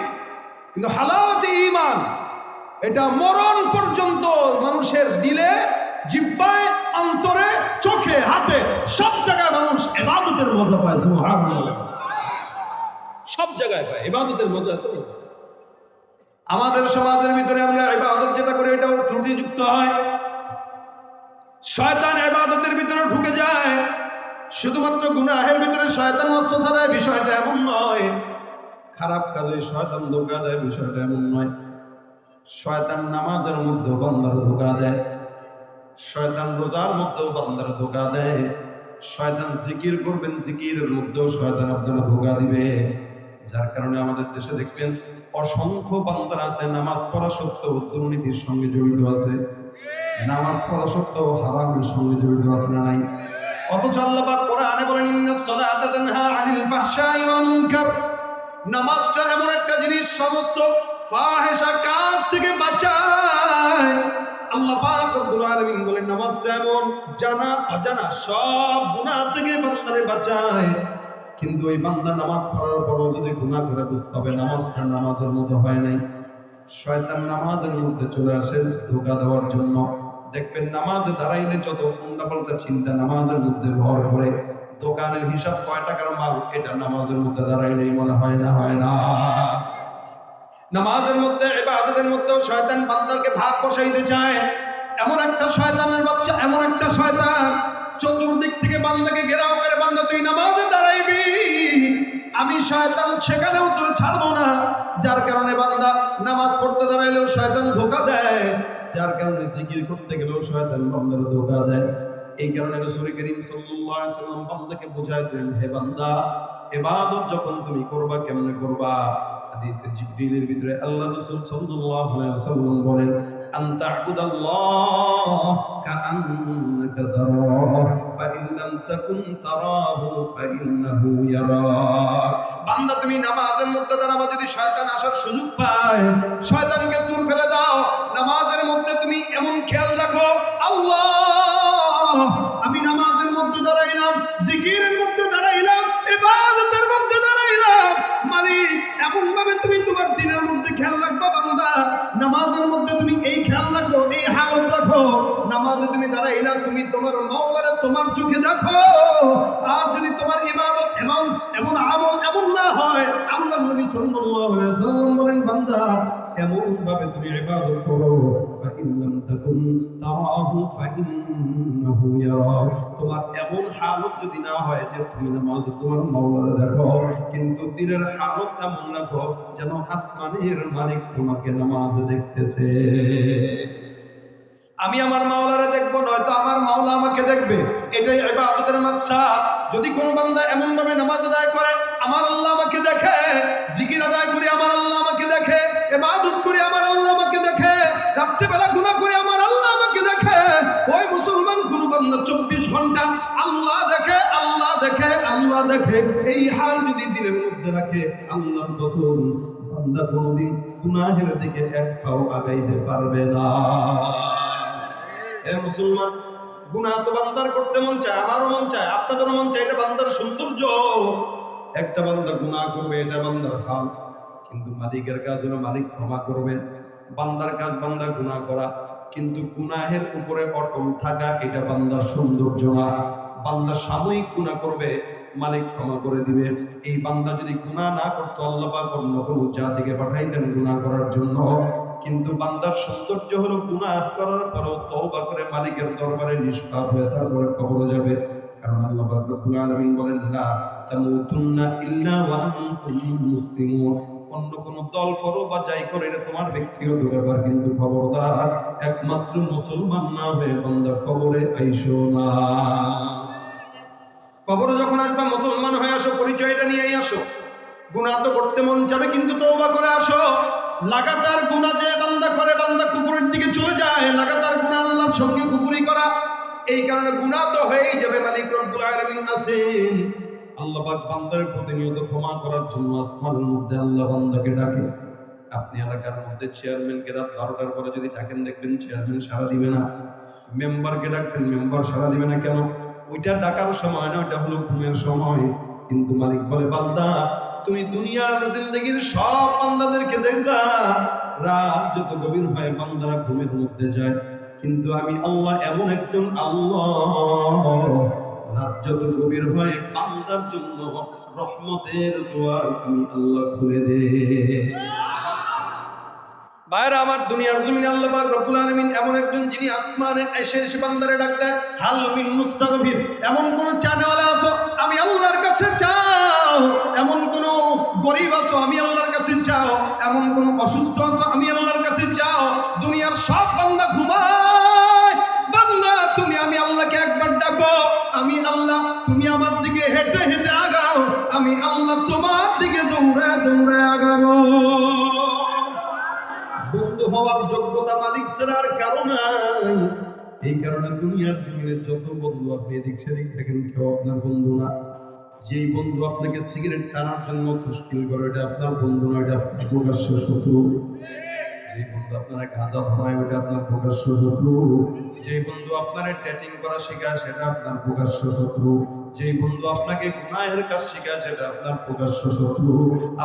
কিন্তু হালাওয়াতে ঈমান এটা মরণ পর্যন্ত মানুষের দিলে, জিহ্বায়, অন্তরে, চোখে, হাতে, সব জায়গায় মানুষ ইবাদতের মজা পায়। সুবহানাল্লাহ, সব জায়গায় পায় ইবাদতের মজা। তো আমাদের সমাজের ভিতরে আমরা ইবাদত যেটা করি এটাও ত্রুটিযুক্ত হয়, শয়তান ইবাদতের ভিতরে ঢুকে যায়। শুধুমাত্র গুনাহের ভিতরে শয়তান ওয়াসওয়াসা দেয় বিষয়টা এমন নয়, খারাপ কাজে শয়তান ধোঁকা দেয় বিষয়টা এমন নয়। শয়তান নামাজের মধ্যেও বান্দার ধোঁকা দেয়, শয়তান রোজার মধ্যেও বান্দার ধোঁকা দেয়, শয়তান জিকির করবেন জিকিরের মধ্যেও শয়তান আপনারা ধোঁকা দিবে। যার কারণে আমাদের দেশে দেখবেন অসংখ্য বান্দার আছে নামাজ পড়া সত্ত্বেও দুর্নীতির সঙ্গে জড়িত আছে, নামাজ পড়া সত্ত্বেও হারামের সঙ্গে জড়িত আছে না নাই? অথচ আল্লাহ পাক কোরআনে বলেন, ইন্নাস সালাতা তানহা আনিল ফাহশাই ওয়াল মুনকার, নামাজটা এমন একটা জিনিস সমস্ত ফাহিশা কাজ থেকে বাঁচায়। আল্লাহ পাক রব্বুল আলামিন বলেন, নামাজটা এমন জানা অজানা সব গুনাহ থেকে বান্দারে বাঁচায়। কিন্তু ওই বান্দা নামাজ পড়ার পরও যদি গুনাহ করে, বুঝতে হবে নামাজটা নামাজের মতো হয় নাই। শয়তান নামাজের মধ্যে চলে আসে ধোঁকা দেওয়ার জন্য। দেখবেন নামাজে দাঁড়াইলে যত উল্টাপাল্টা চিন্তা নামাজের মধ্যে ভর করে, দোকানের হিসাব কয় টাকার মাল এটা নামাজের মধ্যে দাঁড়াইলেই মনে হয় না, হয় না। নামাজের মধ্যে ইবাদতের মধ্যেও শয়তান বান্দাকে ভাগ বসাইতে চায়। এমন একটা শয়তানের বাচ্চা, এমন একটা শয়তান চতুর্দিক থেকে বান্দাকে ঘেরাও করে, বান্দা তুই নামাজে দাঁড়াইবি, আমি শয়তান সেখানেও তোর ছাড়বো না। যার কারণে বান্দা নামাজ পড়তে দাঁড়াইলেও শয়তান ধোঁকা দেয়, যার কারণে জিকির করতে গেলেও শয়তান বান্দার ধোঁকা দেয়। এই কারণে রাসূল করিম সাল্লাল্লাহু আলাইহি ওয়াসাল্লাম বান্দাকে বুঝায় দেন, হে বান্দা, ইবাদত যখন তুমি করবা কেমনে করবা? হাদিসে জিবরিলের ভিতরে আল্লাহ রাসূল সাল্লাল্লাহু আলাইহি ওয়াসাল্লাম বলেন, আনতা আবুদাল্লাহ কাআন্নাকা তারাহু ফাইন লাম তাকুন তারাহু ফাইন্নাহু ইয়ারাক। বান্দা তুমি নামাজের মধ্যে দাঁড়াবা, যদি শয়তান আসার সুযোগ পায় শয়তানকে দূর ফেলে দাও। নামাজের মধ্যে তুমি এমন খেয়াল রাখো, আল্লাহ আমি নামাজের মধ্যে দাঁড়াইলাম, জিকিরের মধ্যে দাঁড়াইলাম, ইবাদতের মধ্যে দাঁড়াইলাম, মালিক এমন ভাবে তুমি তোমার দিনের মধ্যে খেয়াল রাখবা। বান্দা নামাজের মধ্যে তুমি এই খেয়াল রাখো, এই হালত রাখো, নামাজে তুমি দাঁড়াইলা, তুমি তোমার মাওলারে তোমার চোখে দেখো। আর যদি তোমার ইবাদত এমন এমন আমল এমন না হয়, আল্লাহর নবী সাল্লাল্লাহু আলাইহি ওয়াসাল্লাম বলেন, বান্দা এমন ভাবে তুমি ইবাদত করো, ফাইন লাম তাকুন তারাহু ফাইন্নাহু ইয়ারাক। তোমার এমন হালত যদি না হয় যে তুমি নামাজে তোমার মাওলারে দেখো, কিন্তু দিনের হালত এমন রাখো যেন আসমানের মালিক তোমাকে নামাজে দেখতেছে। আমি আমার মাওলারে দেখবো, নয়তো আমার মাওলা আমাকে দেখবে, এটাই ইবাদতের মাকসাদ। যদি কোনো বান্দা এমন ভাবে নামাজ আদায় করে, আমার আল্লাহ আমাকে দেখে, জিকির আদায় করে আমার আল্লাহ আমাকে দেখে, ইবাদত করে আমার আল্লাহ আমাকে দেখে, রাত্রিবেলা গুনাহ করে আমার আল্লাহ আমাকে দেখে, ওই মুসলমান কোন বান্দা 24 ঘন্টা আল্লাহ দেখে, আল্লাহ দেখে, আল্লাহ দেখে, এই হাল যদি দিলের মধ্যে রাখে, আল্লাহর কসম বান্দা কোনদিন গুনাহের দিকে এক পাও আগাইতে পারবে না। এ মুসলমান, গুনাহ তো বান্দার করতে মন চায়, আমারও মন চায়, আপনাদেরও মন চায়, এটা বান্দার সৌন্দর্য। একটা বান্দা গুনাহ করবে, এটা বান্দার হাল, কিন্তু মালিকের কাজ হলো মালিক ক্ষমা করবেন। বান্দার কাজ বান্দা গুনাহ করা, কিন্তু গুনাহের উপরে অটল থাকা, এটা বান্দার সৌন্দর্য না। বান্দা সাময়িক গুনাহ করবে, মালিক ক্ষমা করে দিবে। এই বান্দা যদি গুনাহ না করতো, আল্লাহ পাক অন্য কোনো জাতিকে পাঠাইতেন গুনাহ করার জন্য। কিন্তু বান্দার সৌন্দর্য হলো গুনাহ করার পরও তওবা করে মালিকের দরবারে নিষ্পাপ হয়ে তারপরে কবরে যাবে। কারণ আল্লাহ পাক রব্বুল আলামিন বলেন, লা তামুতুন্না ইল্লা ওয়া আনতুম মুসলিমুন। অন্য কোন দল করো বা যাই করো, এটা তোমার ব্যক্তিগত ব্যাপার, কিন্তু খবরদার একমাত্র মুসলমান না হয়ে বান্দা কবরে আইসো না। কবরে যখন আসবা মুসলমান হয়ে আসো, পরিচয়টা নিয়েই আসো। গুনাহ তো করতে মন যাবে, কিন্তু তওবা করে আসো। লাগাতার গুনাহ যে বান্দা করে, বান্দা কুফরের দিকে চলে যায়। লাগাতার গুনাহ, আল্লাহর সঙ্গে কুফরি করা, এই কারণে গুনাহ তো হয়েই যাবে। মালিক রব্বুল আলামিন আছেন, আল্লাহ পাক বান্দার প্রতিনিয়ত ক্ষমা করার জন্য আসমানের মধ্যে আল্লাহ বান্দাকে ডাকে। আপনি এলাকার মধ্যে চেয়ারম্যানকে রাত 12টার পরে যদি ডাকেন, দেখবেন চেয়ারম্যান সাড়া দিবে না। মেম্বারকে ডাকবেন, মেম্বার সাড়া দিবে না। কেন? ওইটা ডাকার সময় না, ওইটা হলো ঘুমের সময়। কিন্তু মালিক বলে, বান্দা তুমি দুনিয়ার জিন্দেগির সব বান্দাদেরকে দেখবা, রাত যত গভীর হয় বান্দারা ঘুমের মধ্যে যায়, কিন্তু আমি আল্লাহ এমন একজন আল্লাহ, রাত যত গভীর হয় বান্দার জন্য রহমতের দুয়ার আমি আল্লাহ খুলে দে। বাইরে আমার দুনিয়ার জমিনে আল্লাহ পাক রব্বুল আলামিন এমন একজন, যিনি আসমানে এসে এসে বান্দারে ডাক দেয়, হাল মিন মুস্তাগফির। এমন কোন চানেওয়ালা আছো, আমি আল্লাহর কাছে চাও। এমন কোন গরীব আছো, আমি আল্লাহর কাছে চাও। এমন কোন অসুস্থ আছো, আমি আল্লাহর কাছে চাও। দুনিয়ার সব বান্দা ঘুমায়, বান্দা তুমি আমি আল্লাহকে একবার ডাকো। আমি আল্লাহ, তুমি আমার দিকে হেঁটে হেঁটে আগাও, আমি আল্লাহ তোমার দিকে দৌড়ে দৌড়ে আগাবো। বন্ধু হওয়ার যোগ্যতা মালিক ছাড়া আর কারো নাই। এই কারণে দুনিয়ার জমিনে যত বন্ধু আপনি এদিক সেদিক দেখেন, কেউ আপনার বন্ধু না। যেই বন্ধু আপনাকে সিগারেট টানার জন্য তুষ্কিল করে, এটা আপনার বন্ধু না, এটা আপনার প্রকাশ্য শত্রু। যেই বন্ধু আপনারা গাঁজা ধরায়, ওটা আপনার প্রকাশ্য শত্রু। যেই বন্ধু আপনারা ডেটিং করা শেখায়, সেটা আপনার প্রকাশ্য শত্রু। যেই বন্ধু আপনাকে গুনাহের কাজ শেখায়, সেটা আপনার প্রকাশ্য শত্রু।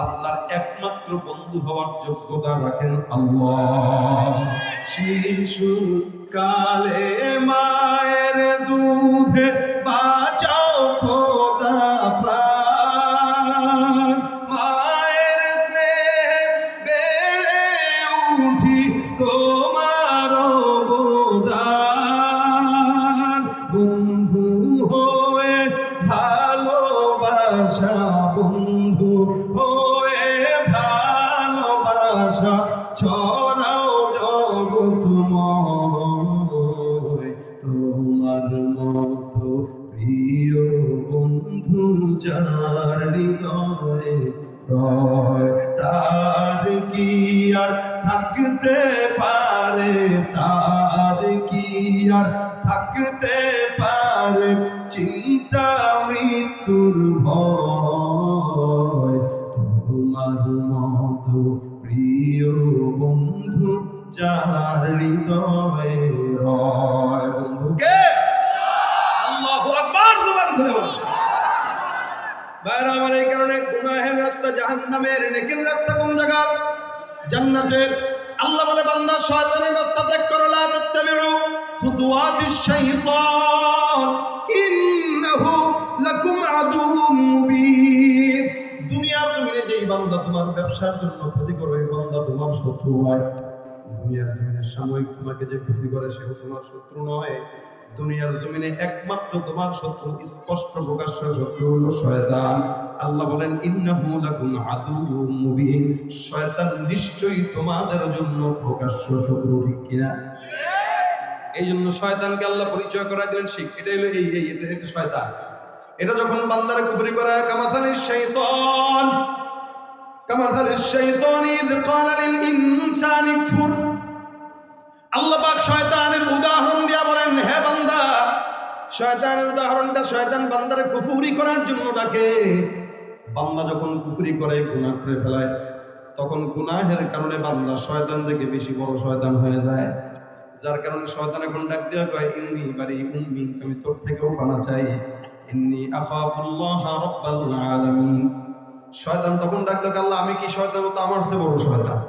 আপনার একমাত্র বন্ধু হওয়ার যোগ্যতা রাখেন আল্লাহ। শিশু কালে মায়ের দুধে বাঁচাও খোদা প্রাণ, মায়ের সে বেড়ে উঠি তোমার অবদান। ভালোবাসা ছড়াও জগৎময়, তোমার মতো প্রিয় বন্ধু যার হৃদয়ে রয়, তার কি আর থাকতে পারে, তার কি আর থাকতে পারে চিন্তা মৃত্যুর ভয়, তোমার মতো প্রিয় বন্ধু যার হৃদয়ে রয়। বন্ধুকে আল্লাহু আকবার জবান খুলে বলুন। বাইরে আমার এই কারণে গুনাহের রাস্তা জাহান্নামের, নেকির রাস্তা কোন জায়গার? জান্নাতের। আল্লাহ বলে বান্দা শয়তানের রাস্তা ত্যাগ করো, লা তাত্তাবিউ খুতুওয়াতিশ শাইতান ইন্নাহু লাকুম আদুউম মুবিন। দুনিয়ার জমিনে যেই বান্দা তোমার ব্যবসার জন্য ক্ষতি করে, ওই বান্দা তোমার শত্রু হয়। দুনিয়ার জমিনে সাময়িক তোমাকে যে ক্ষতি করে সেও তোমার শত্রু নয়। দুনিয়ার জমিনে একমাত্র তোমার শত্রু, স্পষ্ট প্রকাশ্য শত্রু হলো শয়তান। আল্লাহ বলেন ইন্নাহু লাকুম আদুউম মুবিন, শয়তান নিশ্চয়ই তোমাদের জন্য প্রকাশ্য শত্রু, ঠিক কিনা? এই জন্য শয়তানকে আল্লাহ পরিচয় করায় দিলেন শিখ, এটা হলো এটা শয়তান। এটা যখন বান্দারে কুফরি করায়, কামাসালিশ শাইতান কামাসালিশ শাইতানি ইয ক্বালা লিল ইনসানি কুফর। আল্লাহ পাক শয়তানের উদাহরণ দিয়া বলেন, হে বান্দা, শয়তানের উদাহরণটা, শয়তান বান্দারে কুফরি করার জন্য ডাকে। বান্দা যখন কুফরি করে, গুনাহ করে ফেলায়, তখন গুনাহের কারণে বান্দা শয়তান থেকে বেশি বড় শয়তান হয়ে যায়। যার কারণে শয়তান এখন ডাক দিয়া কয়, ইন্নী বারিউম মিনক, আমি তোর থেকেও পানা চাই, ইন্নী আখাফুল্লাহ রাব্বাল আলামিন। শয়তান তখন ডাক দেয়, আল্লাহ আমি কি শয়তান? তো আমার চেয়ে বড় শয়তান।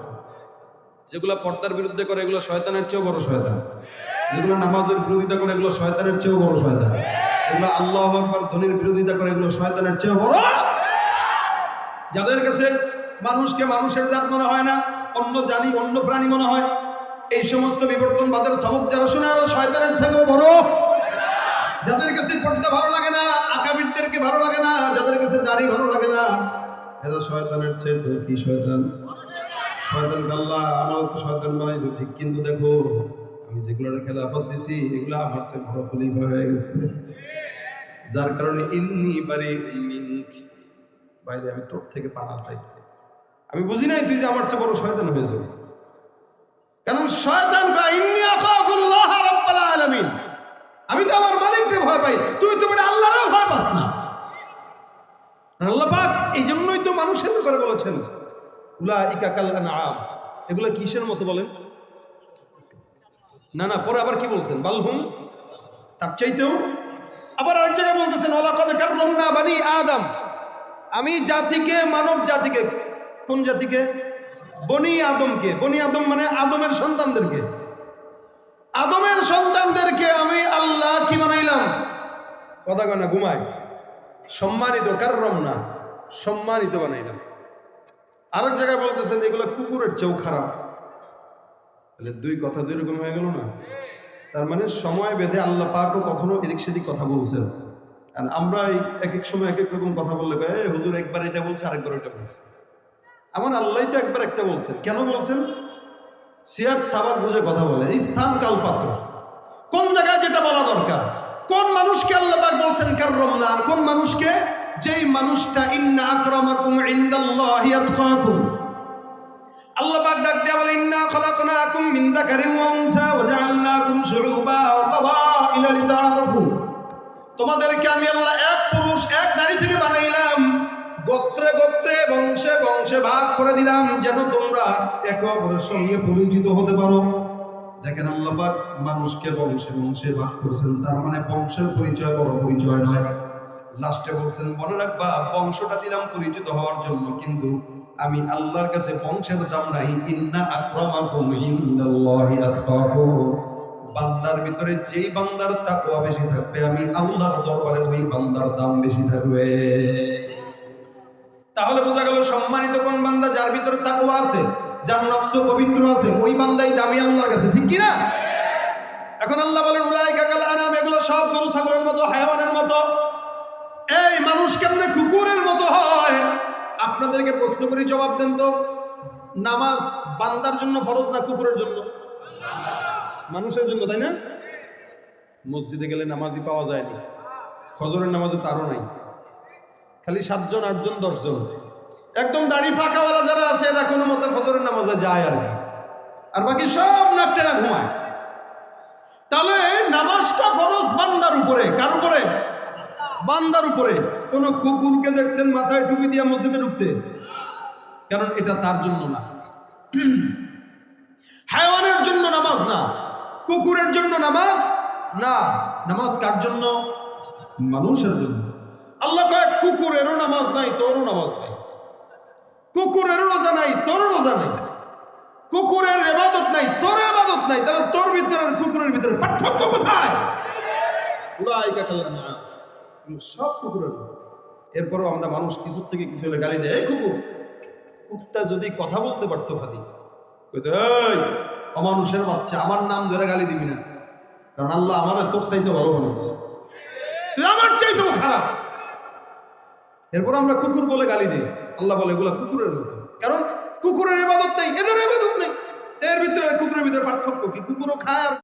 যেগুলো পর্দার বিরুদ্ধে করে এগুলো শয়তানের চেয়েও বড় শয়তান। যেগুলো নামাজের বিরোধিতা করে এগুলো শয়তানের চেয়েও বড় শয়তান। এগুলো আল্লাহু আকবার ধ্বনির বিরোধিতা করে এগুলো শয়তানের চেয়েও বড়। যাদের কাছে মানুষকে মানুষের জাত মনে হয় না, অন্য জানি অন্য প্রাণী মনে হয়, এই সমস্ত বিবর্তনবাদের সবক যারা শুনে, আরো শয়তানের থেকেও বড়। যাদের কাছে পর্দা ভালো লাগে না, আকাবিরদেরকে ভালো লাগে না, যাদের কাছে দাড়ি ভালো লাগে না, এরা শয়তানের চেয়ে তো কি শয়তান। শয়তান আল্লাহ আমার তো শয়তান বানাইছে ঠিক, কিন্তু দেখো আমি যেগুলোর খেলাফত দিছি এগুলো আমার চেয়ে বড় খলিফা হয়ে গেছে। যার কারণে ইন্নী বারিউম মিনক, বাইরে আমি তোর থেকে পানা চাইছি। আমি বুঝি নাই তুই যে আমার চেয়ে বড় শয়তান হয়ে যাবে। কারণ শয়তান কয় ইন্নী আখাফুল্লাহ রাব্বাল আলামিন, আমি তো আমার মালিককে ভয় পাই, তুই তো বড় আল্লাহরও ভয় পাস না। আল্লাহ পাক এই জন্যই তো মানুষের ব্যাপারে বলেছেন উলাইকা কাল আনআম, এগুলা কিসের মতো বলেন? না না, পরে আবার কি বলছেন? বালহুম, তার চাইতেও। আবার আরেক জায়গায় বলতেছেন ওয়ালাকাদ কাররামনা বানি আদম, আমি জাতিকে, মানব জাতিকে, কোন জাতিকে? বনি আদমকে। বনি আদম মানে আদমের সন্তানদেরকে। আদমের সন্তানদেরকে আমি আল্লাহ কি বানাইলাম? কথা কয় না, ঘুমায়। সম্মানিত, কাররামনা, সম্মানিত বানাইলাম। আরেক জায়গায় বলতেছেন এগুলো কুকুরের চেয়েও খারাপ। তাহলে দুই কথা দুই রকম হয়ে গেল না? তার মানে সময় বেঁধে আল্লাহ পাকও কখনো এদিক সেদিক কথা বলছেন, আর আমরা এক এক সময় এক এক রকম কথা বললে হুজুর একবার এটা বলছে, আরেকবার এটা বলছে। আমার আল্লাহ তো একবার একটা বলছেন, কেন বলছেন? সিয়াক সাবাক বুঝে কথা বলে, স্থান কাল পাত্র, কোন জায়গায় যেটা বলা দরকার। কোন মানুষকে আল্লাহ পাক বলছেন কাররামনা, কোন মানুষকে? যেই মানুষটা ইন্না আকরামাকুম ইনদাল্লাহি আতকাকুম, আল্লাহ পাক ডাক দেয়া বলে ইন্না খলাকনাকুম মিন যাকারিন ওয়া উনসা ওয়া জাআলনাকুম শুউবা ওয়া ক্বাবাইলা লিতাআরাফু, তোমাদেরকে আমি আল্লাহ এক পুরুষ এক নারী থেকে বানাইলাম, গোত্রে গোত্রে বংশে বংশে ভাগ করে দিলাম, যেন তোমরা একে অপরের সঙ্গে পরিচিত হতে পারো। দেখেন আল্লাহ পাক মানুষকে বংশে বংশে ভাগ করেছেন, তার মানে বংশের পরিচয় বড় পরিচয় নয়। লাস্টে বলছেন মনে রাখবা বংশটা দিলাম পরিচিত হওয়ার জন্য, কিন্তু আমি আল্লাহর কাছে বংশের দাম নাই। ইন্না আকরামাকুম ইনদাল্লাহি আতকাকুম, বান্দার ভিতরে যেই বান্দার তাকওয়া বেশি থাকবে, আমি আল্লাহর দরবারে ওই বান্দার দাম বেশি থাকবে। তাহলে বোঝা গেল সম্মানিত কোন বান্দা? যার ভিতরে তাকওয়া আছে, যার নফস পবিত্র আছে, ওই বান্দাই দামি আল্লাহর কাছে, ঠিক কি না? এখন আল্লাহ বলেন উলাইকা কাল আনাম, এগুলো সব গরু ছাগলের মতো, হায়াওয়ানের মতো। এই মানুষ কেমনে কুকুরের মতো হয়? আপনাদেরকে প্রশ্ন করি, জবাব দেন তো। নামাজ বান্দার জন্য ফরজ না কুকুরের জন্য? মানুষের জন্য, তাই না? মসজিদে গেলে নামাজি পাওয়া যায়নি, ফজরের নামাজে তারও নাই, খালি 7 জন 8 জন 10 জন একদম দাড়ি পাকাওয়ালা যারা আছে এরা কোনো মতে ফজরের নামাজে যায় আর কি, আর বাকি সব নাট্যেরা ঘুমায়। তাহলে নামাজটা ফরজ বান্দার উপরে। কার উপরে? বান্দার উপরে। কোন কুকুরকে দেখছেন মাথায় টুপি দিয়ে মসজিদে ঢুকতে? কারণ এটা তার জন্য না, হায়াওয়ানের জন্য নামাজ না, কুকুরের জন্য নামাজ না। নামাজ কার জন্য? মানুষের জন্য। আল্লাহ কয় কুকুরেরও নামাজ নাই, তোরও নামাজ নাই। কুকুরেরও রোজা নাই, তোরও রোজা নাই। কুকুরের ইবাদত নাই, তোর ইবাদত নাই। তাহলে তোর ভিতরে আর কুকুরের ভিতরে পার্থক্য কোথায়? উলাইকা কাল্লানা, সব কুকুরের। এরপরও আমরা মানুষ কিছু থেকে কিছু হলে গালি দেয়। এই কুকুর, কুত্তা যদি কথা বলতে পারতো খালি এই অমানুষের বাচ্চা, আমার নাম ধরে গালি দিবি না, কারণ আল্লাহ আমার তোর চাইতে ভালো বানাইছে, তুই আমার চাইতেও খারাপ। এরপর আমরা কুকুর বলে গালি দিই। আল্লাহ বলে এগুলা কুকুরের মতো, কারণ কুকুরের ইবাদত নেই, এদের ইবাদত নেই। এর ভিতরে কুকুরের ভিতরে পার্থক্য কি? কুকুরও খায় আর